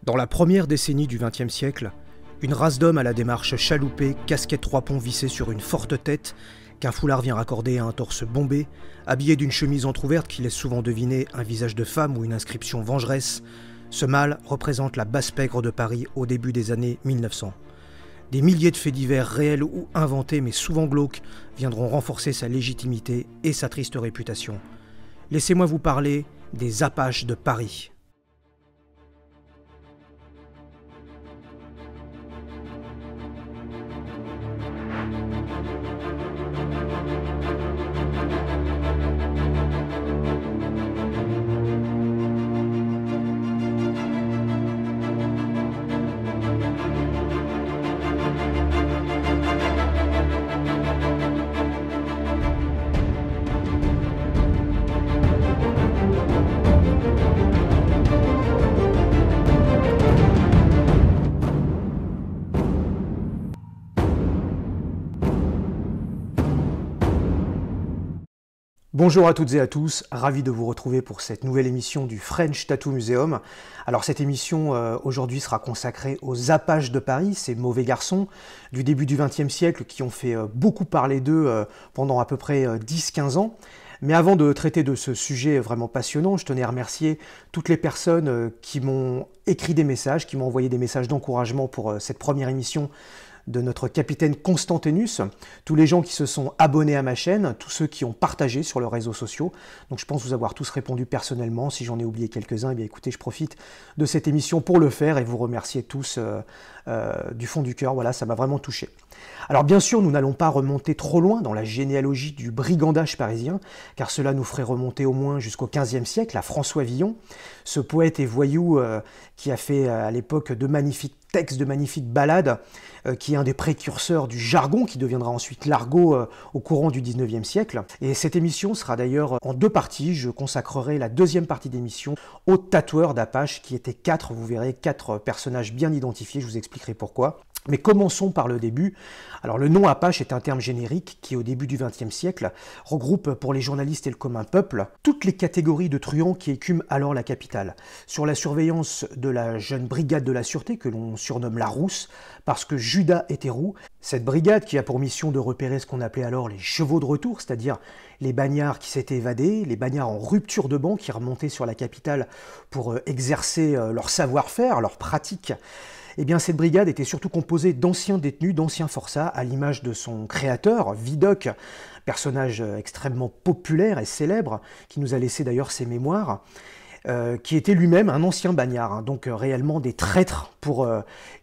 Dans la première décennie du XXe siècle, une race d'hommes à la démarche chaloupée, casquette trois ponts vissée sur une forte tête, qu'un foulard vient raccorder à un torse bombé, habillé d'une chemise entrouverte qui laisse souvent deviner un visage de femme ou une inscription vengeresse, ce mâle représente la basse pègre de Paris au début des années 1900. Des milliers de faits divers réels ou inventés mais souvent glauques viendront renforcer sa légitimité et sa triste réputation. Laissez-moi vous parler des Apaches de Paris. Bonjour à toutes et à tous, ravi de vous retrouver pour cette nouvelle émission du French Tattoo Museum. Alors cette émission aujourd'hui sera consacrée aux Apaches de Paris, ces mauvais garçons du début du XXe siècle qui ont fait beaucoup parler d'eux pendant à peu près 10-15 ans. Mais avant de traiter de ce sujet vraiment passionnant, je tenais à remercier toutes les personnes qui m'ont écrit des messages, qui m'ont envoyé des messages d'encouragement pour cette première émission de notre capitaine Constantinus, tous les gens qui se sont abonnés à ma chaîne, tous ceux qui ont partagé sur leurs réseaux sociaux. Donc je pense vous avoir tous répondu personnellement. Si j'en ai oublié quelques-uns, eh bien écoutez, je profite de cette émission pour le faire et vous remercier tous du fond du cœur. Voilà, ça m'a vraiment touché. Alors bien sûr, nous n'allons pas remonter trop loin dans la généalogie du brigandage parisien, car cela nous ferait remonter au moins jusqu'au XVe siècle, à François Villon, ce poète et voyou qui a fait à l'époque de magnifiques textes, de magnifiques ballades, qui est un des précurseurs du jargon, qui deviendra ensuite l'argot au courant du XIXe siècle. Et cette émission sera d'ailleurs en deux parties. Je consacrerai la deuxième partie d'émission aux tatoueurs d'Apache, qui étaient quatre, vous verrez, quatre personnages bien identifiés, je vous expliquerai pourquoi. Mais commençons par le début. Alors le nom Apache est un terme générique qui, au début du XXe siècle, regroupe pour les journalistes et le commun peuple toutes les catégories de truands qui écument alors la capitale. Sur la surveillance de la jeune brigade de la sûreté, que l'on surnomme la Rousse, parce que Judas était roux, cette brigade qui a pour mission de repérer ce qu'on appelait alors les chevaux de retour, c'est-à-dire les bagnards qui s'étaient évadés, les bagnards en rupture de banc qui remontaient sur la capitale pour exercer leur savoir-faire, leur pratique. Eh bien, cette brigade était surtout composée d'anciens détenus, d'anciens forçats, à l'image de son créateur, Vidocq, personnage extrêmement populaire et célèbre, qui nous a laissé d'ailleurs ses mémoires, qui était lui-même un ancien bagnard, donc réellement des traîtres pour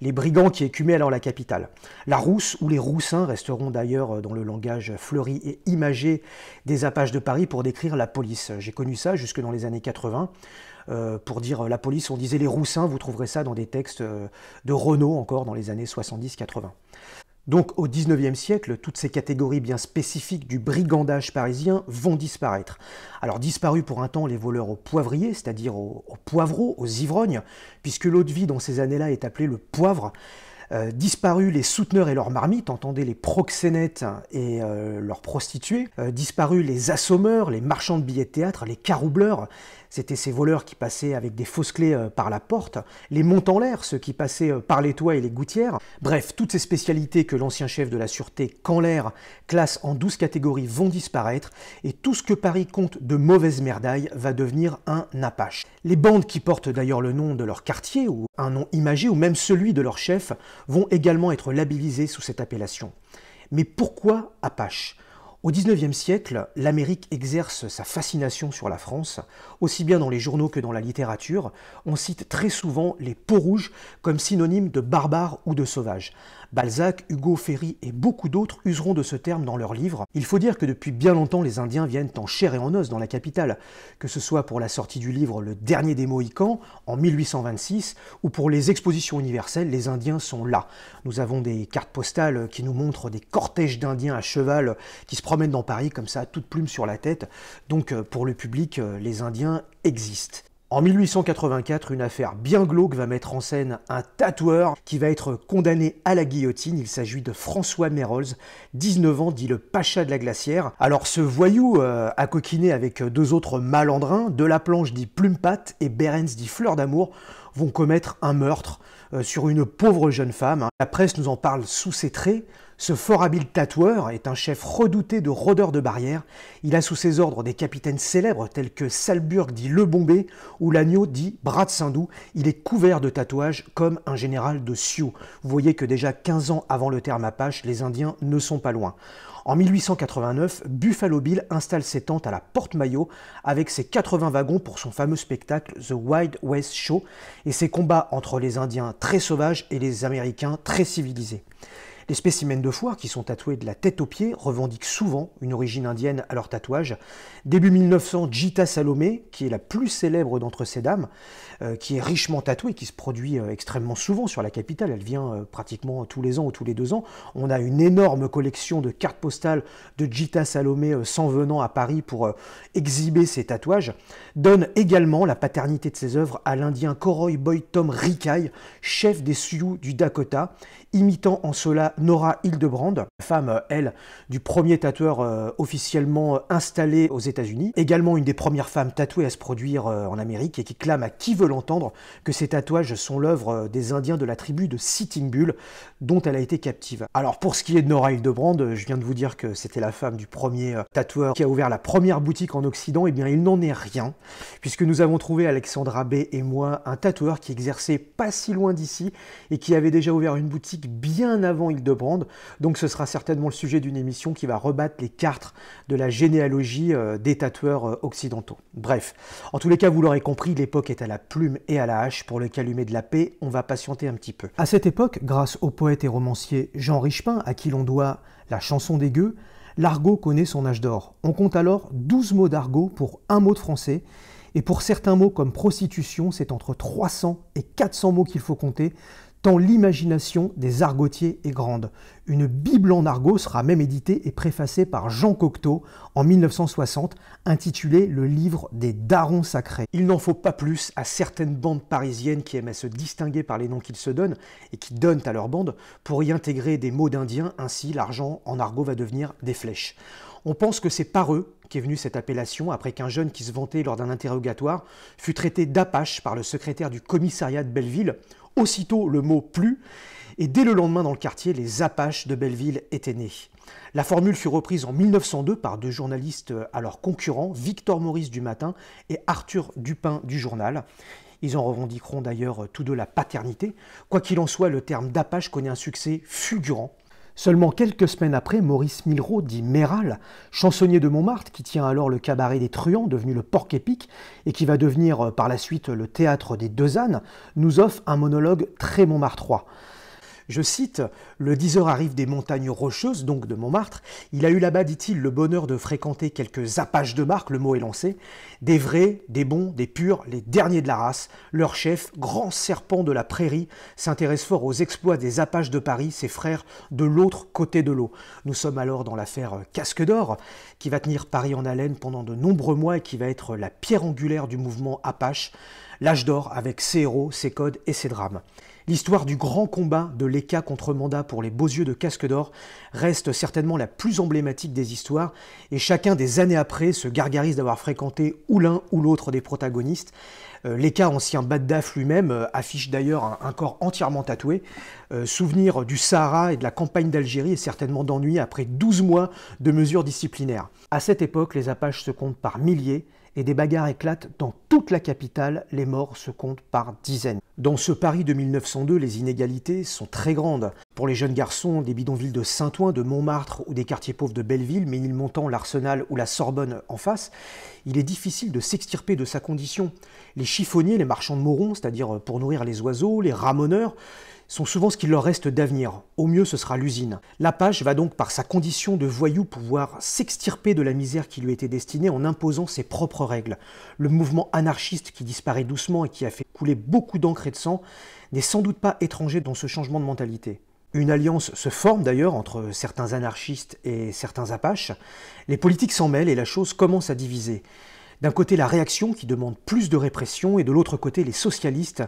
les brigands qui écumaient alors la capitale. La Rousse ou les Roussins resteront d'ailleurs dans le langage fleuri et imagé des Apaches de Paris pour décrire la police. J'ai connu ça jusque dans les années 80. Pour dire la police, on disait les Roussins, vous trouverez ça dans des textes de Renaud encore dans les années 70-80. Donc au XIXe siècle, toutes ces catégories bien spécifiques du brigandage parisien vont disparaître. Alors disparus pour un temps les voleurs aux poivriers, c'est-à-dire aux poivreaux, aux ivrognes, puisque l'eau de vie dans ces années-là est appelée le poivre. Disparus les souteneurs et leurs marmites, entendez les proxénètes et leurs prostituées, disparus les assommeurs, les marchands de billets de théâtre, les caroubleurs, c'était ces voleurs qui passaient avec des fausses clés par la porte, les monts en l'air, ceux qui passaient par les toits et les gouttières, bref, toutes ces spécialités que l'ancien chef de la sûreté Canler classe en 12 catégories vont disparaître, et tout ce que Paris compte de mauvaise merdaille va devenir un Apache. Les bandes qui portent d'ailleurs le nom de leur quartier, ou un nom imagé, ou même celui de leur chef, vont également être labellisés sous cette appellation. Mais pourquoi Apache ? Au XIXe siècle, l'Amérique exerce sa fascination sur la France. Aussi bien dans les journaux que dans la littérature, on cite très souvent les peaux-rouges comme synonyme de barbares ou de sauvages. Balzac, Hugo, Ferry et beaucoup d'autres useront de ce terme dans leurs livres. Il faut dire que depuis bien longtemps, les Indiens viennent en chair et en os dans la capitale, que ce soit pour la sortie du livre Le Dernier des Mohicans, en 1826, ou pour les expositions universelles, les Indiens sont là. Nous avons des cartes postales qui nous montrent des cortèges d'Indiens à cheval qui se promènent dans Paris comme ça, toute plume sur la tête. Donc pour le public, les Indiens existent. En 1884, une affaire bien glauque va mettre en scène un tatoueur qui va être condamné à la guillotine. Il s'agit de François Merolz, 19 ans, dit le Pacha de la Glacière. Alors ce voyou a coquiné avec deux autres malandrins, Delaplanche dit Plume-Patte et Berens dit Fleur d'Amour, vont commettre un meurtre sur une pauvre jeune femme. La presse nous en parle sous ses traits. Ce fort habile tatoueur est un chef redouté de rôdeurs de barrières. Il a sous ses ordres des capitaines célèbres tels que Salburg dit Le Bombay ou Lagneau dit Bras de Saint-Doux. Il est couvert de tatouages comme un général de Sioux. Vous voyez que déjà 15 ans avant le terme Apache, les Indiens ne sont pas loin. En 1889, Buffalo Bill installe ses tentes à la Porte-Maillot avec ses 80 wagons pour son fameux spectacle The Wild West Show et ses combats entre les Indiens très sauvages et les Américains très civilisés. Les spécimens de foire, qui sont tatoués de la tête aux pieds, revendiquent souvent une origine indienne à leur tatouage. Début 1900, Gita Salomé, qui est la plus célèbre d'entre ces dames, qui est richement tatouée, qui se produit extrêmement souvent sur la capitale. Elle vient pratiquement tous les ans ou tous les 2 ans. On a une énorme collection de cartes postales de Gita Salomé s'en venant à Paris pour exhiber ses tatouages. Donne également la paternité de ses œuvres à l'Indien Coroy Boy Tom Rikai, chef des Sioux du Dakota, imitant en cela Nora Hildebrand, femme, elle, du premier tatoueur officiellement installé aux États-Unis. Également une des premières femmes tatouées à se produire en Amérique et qui clame à qui veut l'entendre que ces tatouages sont l'œuvre des Indiens de la tribu de Sitting Bull, dont elle a été captive. Alors pour ce qui est de Nora Hildebrand, je viens de vous dire que c'était la femme du premier tatoueur qui a ouvert la première boutique en Occident. Eh bien, il n'en est rien, puisque nous avons trouvé, Alexandra B et moi, un tatoueur qui exerçait pas si loin d'ici et qui avait déjà ouvert une boutique bien avant Hildebrand. Donc ce sera certainement le sujet d'une émission qui va rebattre les cartes de la généalogie des tatoueurs occidentaux. Bref, en tous les cas, vous l'aurez compris, l'époque est à la plume et à la hache. Pour le calumet de la paix, on va patienter un petit peu. À cette époque, grâce au poète et romancier Jean Richepin, à qui l'on doit la chanson des gueux, l'argot connaît son âge d'or. On compte alors 12 mots d'argot pour un mot de français. Et pour certains mots comme prostitution, c'est entre 300 et 400 mots qu'il faut compter, tant l'imagination des argotiers est grande. Une Bible en argot sera même éditée et préfacée par Jean Cocteau en 1960, intitulée Le livre des darons sacrés. Il n'en faut pas plus à certaines bandes parisiennes qui aiment à se distinguer par les noms qu'ils se donnent et qui donnent à leur bande pour y intégrer des mots d'indiens. Ainsi, l'argent en argot va devenir des flèches. On pense que c'est par eux qu'est venue cette appellation après qu'un jeune qui se vantait lors d'un interrogatoire fut traité d'Apache par le secrétaire du commissariat de Belleville. Aussitôt, le mot plut, et dès le lendemain dans le quartier, les Apaches de Belleville étaient nés. La formule fut reprise en 1902 par 2 journalistes alors concurrents, Victor Maurice du Matin et Arthur Dupin du Journal. Ils en revendiqueront d'ailleurs tous deux la paternité. Quoi qu'il en soit, le terme d'Apache connaît un succès fulgurant. Seulement quelques semaines après, Maurice Milraud, dit Méral, chansonnier de Montmartre, qui tient alors le cabaret des Truands, devenu le Porc-Épic, et qui va devenir par la suite le théâtre des Deux Ânes, nous offre un monologue très montmartrois. Je cite, « Le diseur arrive des montagnes rocheuses, donc de Montmartre. Il a eu là-bas, dit-il, le bonheur de fréquenter quelques apaches de marque, le mot est lancé, des vrais, des bons, des purs, les derniers de la race. Leur chef, grand serpent de la prairie, s'intéresse fort aux exploits des apaches de Paris, ses frères de l'autre côté de l'eau. » Nous sommes alors dans l'affaire Casque d'Or, qui va tenir Paris en haleine pendant de nombreux mois et qui va être la pierre angulaire du mouvement Apache, l'âge d'or avec ses héros, ses codes et ses drames. L'histoire du grand combat de Léka contre Manda pour les beaux yeux de Casque d'Or reste certainement la plus emblématique des histoires et chacun des années après se gargarise d'avoir fréquenté ou l'un ou l'autre des protagonistes. Léka, ancien Baddaf lui-même, affiche d'ailleurs un corps entièrement tatoué. Souvenir du Sahara et de la campagne d'Algérie et certainement d'ennui après 12 mois de mesures disciplinaires. À cette époque, les Apaches se comptent par milliers et des bagarres éclatent dans toute la capitale, les morts se comptent par dizaines. Dans ce Paris de 1902, les inégalités sont très grandes. Pour les jeunes garçons des bidonvilles de Saint-Ouen, de Montmartre ou des quartiers pauvres de Belleville, Ménilmontant, l'Arsenal ou la Sorbonne en face, il est difficile de s'extirper de sa condition. Les chiffonniers, les marchands de morons, c'est-à-dire pour nourrir les oiseaux, les ramoneurs, sont souvent ce qu'il leur reste d'avenir. Au mieux, ce sera l'usine. L'Apache va donc, par sa condition de voyou, pouvoir s'extirper de la misère qui lui était destinée en imposant ses propres règles. Le mouvement anarchiste qui disparaît doucement et qui a fait couler beaucoup d'encre et de sang n'est sans doute pas étranger dans ce changement de mentalité. Une alliance se forme d'ailleurs entre certains anarchistes et certains Apaches. Les politiques s'en mêlent et la chose commence à diviser. D'un côté, la réaction qui demande plus de répression, et de l'autre côté, les socialistes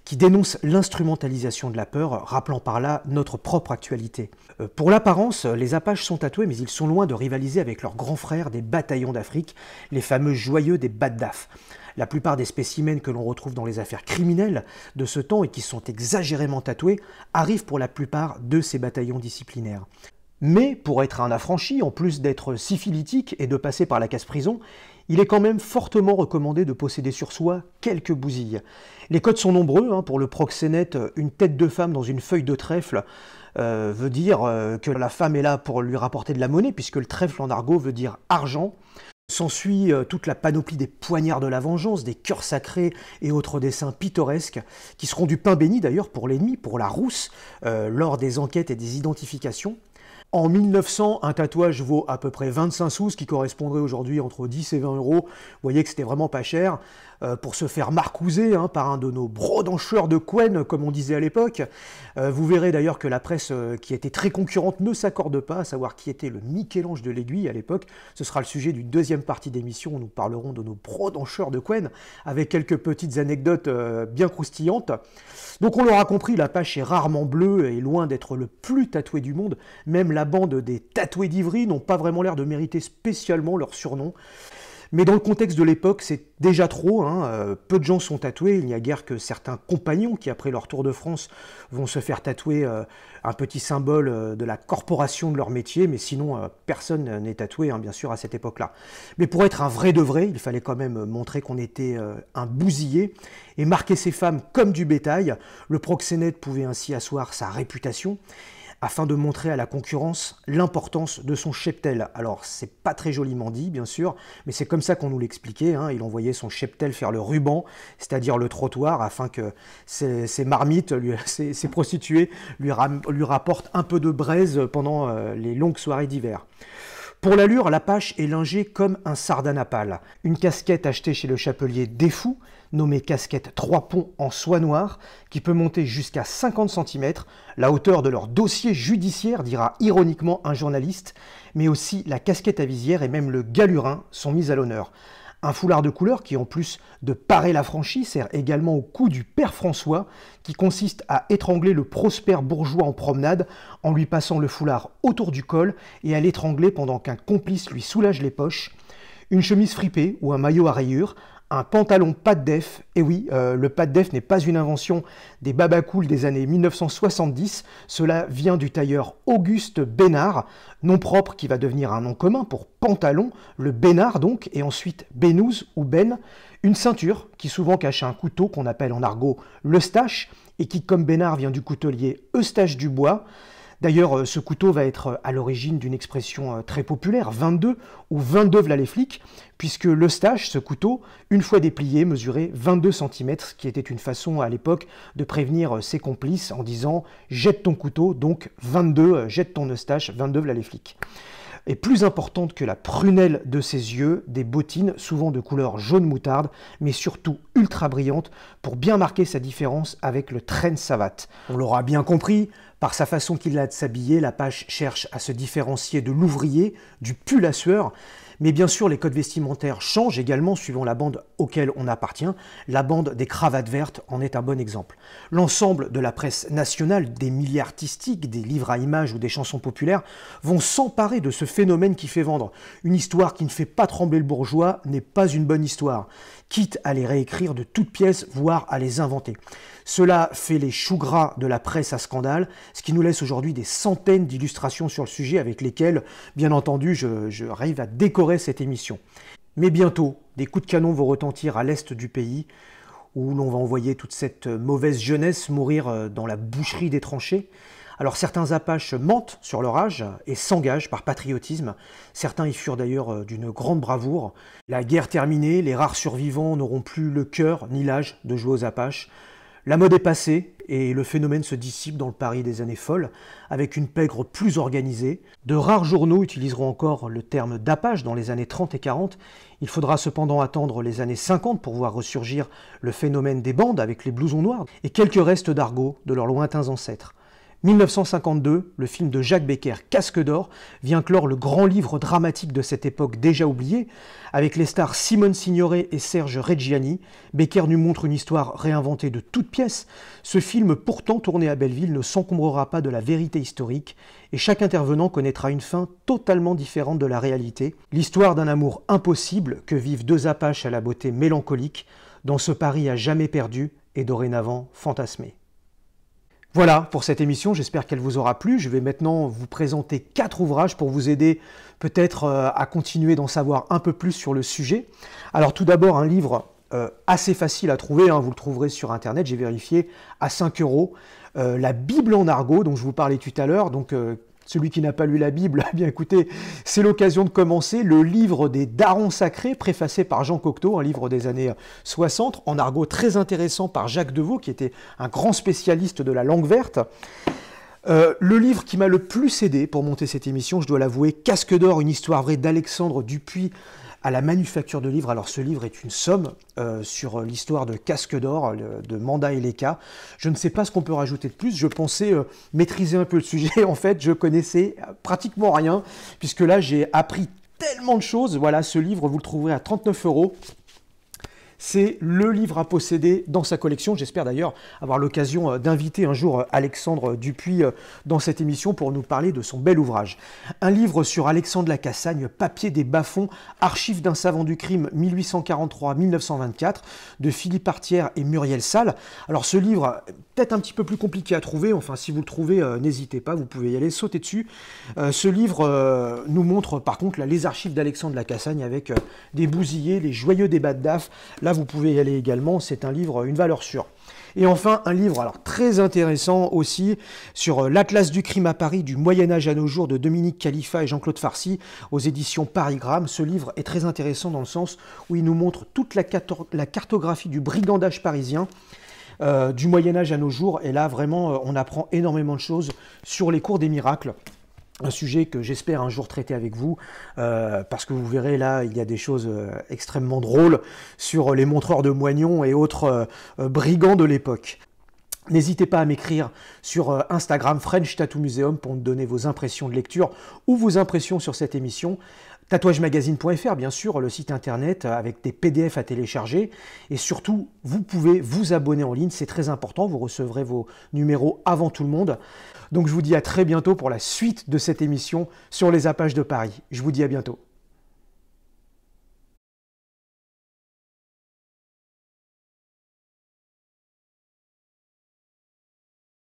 qui dénoncent l'instrumentalisation de la peur, rappelant par là notre propre actualité. Pour l'apparence, les Apaches sont tatoués, mais ils sont loin de rivaliser avec leurs grands frères des bataillons d'Afrique, les fameux joyeux des Baddaf. La plupart des spécimens que l'on retrouve dans les affaires criminelles de ce temps et qui sont exagérément tatoués arrivent pour la plupart de ces bataillons disciplinaires. Mais pour être un affranchi, en plus d'être syphilitique et de passer par la casse-prison, il est quand même fortement recommandé de posséder sur soi quelques bousilles. Les codes sont nombreux, pour le proxénète, une tête de femme dans une feuille de trèfle veut dire que la femme est là pour lui rapporter de la monnaie, puisque le trèfle en argot veut dire argent. S'ensuit toute la panoplie des poignards de la vengeance, des cœurs sacrés et autres dessins pittoresques, qui seront du pain béni d'ailleurs pour l'ennemi, pour la rousse, lors des enquêtes et des identifications. En 1900, un tatouage vaut à peu près 25 sous, ce qui correspondrait aujourd'hui entre 10 et 20 euros. Vous voyez que c'était vraiment pas cher. Pour se faire marcouser par un de nos brodancheurs de couenne, comme on disait à l'époque. Vous verrez d'ailleurs que la presse, qui était très concurrente, ne s'accorde pas à savoir qui était le Michel-Ange de l'Aiguille à l'époque. Ce sera le sujet d'une deuxième partie d'émission où nous parlerons de nos brodancheurs de couenne, avec quelques petites anecdotes bien croustillantes. Donc on l'aura compris, l'Apache est rarement bleu et loin d'être le plus tatoué du monde. Même la bande des tatoués d'Ivry n'ont pas vraiment l'air de mériter spécialement leur surnom. Mais dans le contexte de l'époque, c'est déjà trop. Peu de gens sont tatoués. Il n'y a guère que certains compagnons qui, après leur tour de France, vont se faire tatouer un petit symbole de la corporation de leur métier. Mais sinon, personne n'est tatoué, bien sûr, à cette époque-là. Mais pour être un vrai de vrai, il fallait quand même montrer qu'on était un bousillé et marquer ses femmes comme du bétail. Le proxénète pouvait ainsi asseoir sa réputation, afin de montrer à la concurrence l'importance de son cheptel. Alors, c'est pas très joliment dit, bien sûr, mais c'est comme ça qu'on nous l'expliquait. Il envoyait son cheptel faire le ruban, c'est-à-dire le trottoir, afin que ses marmites, ses prostituées, lui rapportent un peu de braise pendant les longues soirées d'hiver. Pour l'allure, l'Apache est lingé comme un sardanapale. Une casquette achetée chez le chapelier Desfous, nommée casquette 3 ponts en soie noire, qui peut monter jusqu'à 50 cm, la hauteur de leur dossier judiciaire, dira ironiquement un journaliste, mais aussi la casquette à visière et même le galurin sont mis à l'honneur. Un foulard de couleur qui, en plus de parer l'affranchi, sert également au coup du père François, qui consiste à étrangler le prospère bourgeois en promenade en lui passant le foulard autour du col et à l'étrangler pendant qu'un complice lui soulage les poches. Une chemise fripée ou un maillot à rayures, un pantalon pas de def, et oui, le pas de def n'est pas une invention des babacools des années 1970, cela vient du tailleur Auguste Bénard, nom propre qui va devenir un nom commun pour pantalon, le Bénard donc, et ensuite Bénouse ou Ben, une ceinture qui souvent cache un couteau qu'on appelle en argot l'eustache, et qui comme Bénard vient du coutelier Eustache Dubois. D'ailleurs, ce couteau va être à l'origine d'une expression très populaire, 22 ou 22 v'là les flics, puisque l'eustache, ce couteau, une fois déplié, mesurait 22 cm, ce qui était une façon à l'époque de prévenir ses complices en disant « jette ton couteau », donc 22, jette ton eustache, 22 v'là les flics. Et plus importante que la prunelle de ses yeux, des bottines, souvent de couleur jaune moutarde, mais surtout ultra brillantes, pour bien marquer sa différence avec le traîne savate. On l'aura bien compris, par sa façon qu'il a de s'habiller, l'Apache cherche à se différencier de l'ouvrier, du pull à sueur. Mais bien sûr, les codes vestimentaires changent également suivant la bande auquel on appartient. La bande des cravates vertes en est un bon exemple. L'ensemble de la presse nationale, des milieux artistiques, des livres à images ou des chansons populaires vont s'emparer de ce phénomène qui fait vendre. Une histoire qui ne fait pas trembler le bourgeois n'est pas une bonne histoire, quitte à les réécrire de toutes pièces, voire à les inventer. Cela fait les choux gras de la presse à scandale, ce qui nous laisse aujourd'hui des centaines d'illustrations sur le sujet avec lesquelles, bien entendu, je arrive à décorer cette émission. Mais bientôt, des coups de canon vont retentir à l'est du pays, où l'on va envoyer toute cette mauvaise jeunesse mourir dans la boucherie des tranchées. Alors certains Apaches mentent sur leur âge et s'engagent par patriotisme. Certains y furent d'ailleurs d'une grande bravoure. La guerre terminée, les rares survivants n'auront plus le cœur ni l'âge de jouer aux Apaches. La mode est passée et le phénomène se dissipe dans le Paris des années folles, avec une pègre plus organisée. De rares journaux utiliseront encore le terme d'Apache dans les années 30 et 40. Il faudra cependant attendre les années 50 pour voir ressurgir le phénomène des bandes avec les blousons noirs et quelques restes d'argot de leurs lointains ancêtres. 1952, le film de Jacques Becker, Casque d'or, vient clore le grand livre dramatique de cette époque déjà oubliée. Avec les stars Simone Signoret et Serge Reggiani, Becker nous montre une histoire réinventée de toutes pièces. Ce film, pourtant tourné à Belleville, ne s'encombrera pas de la vérité historique et chaque intervenant connaîtra une fin totalement différente de la réalité. L'histoire d'un amour impossible que vivent deux Apaches à la beauté mélancolique dans ce Paris à jamais perdu et dorénavant fantasmé. Voilà pour cette émission, j'espère qu'elle vous aura plu. Je vais maintenant vous présenter 4 ouvrages pour vous aider peut-être à continuer d'en savoir un peu plus sur le sujet. Alors tout d'abord un livre assez facile à trouver, vous le trouverez sur internet, j'ai vérifié, à 5 €. La Bible en argot dont je vous parlais tout à l'heure, donc celui qui n'a pas lu la Bible, eh bien écoutez, c'est l'occasion de commencer. Le livre des darons sacrés, préfacé par Jean Cocteau, un livre des années 60, en argot très intéressant par Jacques Deveau, qui était un grand spécialiste de la langue verte. Le livre qui m'a le plus aidé pour monter cette émission, je dois l'avouer, Casque d'or, une histoire vraie d'Alexandre Dupuis à la manufacture de livres. Alors ce livre est une somme sur l'histoire de Casque d'or, de Manda et Leka. Je ne sais pas ce qu'on peut rajouter de plus, je pensais maîtriser un peu le sujet, en fait je connaissais pratiquement rien, puisque là j'ai appris tellement de choses. Voilà, ce livre vous le trouverez à 39 €. C'est le livre à posséder dans sa collection. J'espère d'ailleurs avoir l'occasion d'inviter un jour Alexandre Dupuis dans cette émission pour nous parler de son bel ouvrage. Un livre sur Alexandre Lacassagne, Papier des bas-fonds, Archives d'un savant du crime 1843-1924 de Philippe Artière et Muriel Salles. Alors ce livre, peut-être un petit peu plus compliqué à trouver, enfin si vous le trouvez, n'hésitez pas, vous pouvez y aller, sauter dessus. Ce livre nous montre par contre les archives d'Alexandre Lacassagne avec des bousillés, les joyeux débats de DAF. Là, vous pouvez y aller également, c'est un livre, une valeur sûre. Et enfin, un livre alors très intéressant aussi sur l'Atlas du crime à Paris du Moyen-Âge à nos jours de Dominique Khalifa et Jean-Claude Farcy aux éditions Parigramme. Ce livre est très intéressant dans le sens où il nous montre toute la cartographie du brigandage parisien du Moyen-Âge à nos jours. Et là, vraiment, on apprend énormément de choses sur les cours des miracles. Un sujet que j'espère un jour traiter avec vous, parce que vous verrez là, il y a des choses extrêmement drôles sur les montreurs de moignons et autres brigands de l'époque. N'hésitez pas à m'écrire sur Instagram French Tattoo Museum pour me donner vos impressions de lecture ou vos impressions sur cette émission. Tatouagemagazine.fr, bien sûr, le site internet avec des PDF à télécharger. Et surtout, vous pouvez vous abonner en ligne, c'est très important, vous recevrez vos numéros avant tout le monde. Donc je vous dis à très bientôt pour la suite de cette émission sur les Apaches de Paris. Je vous dis à bientôt.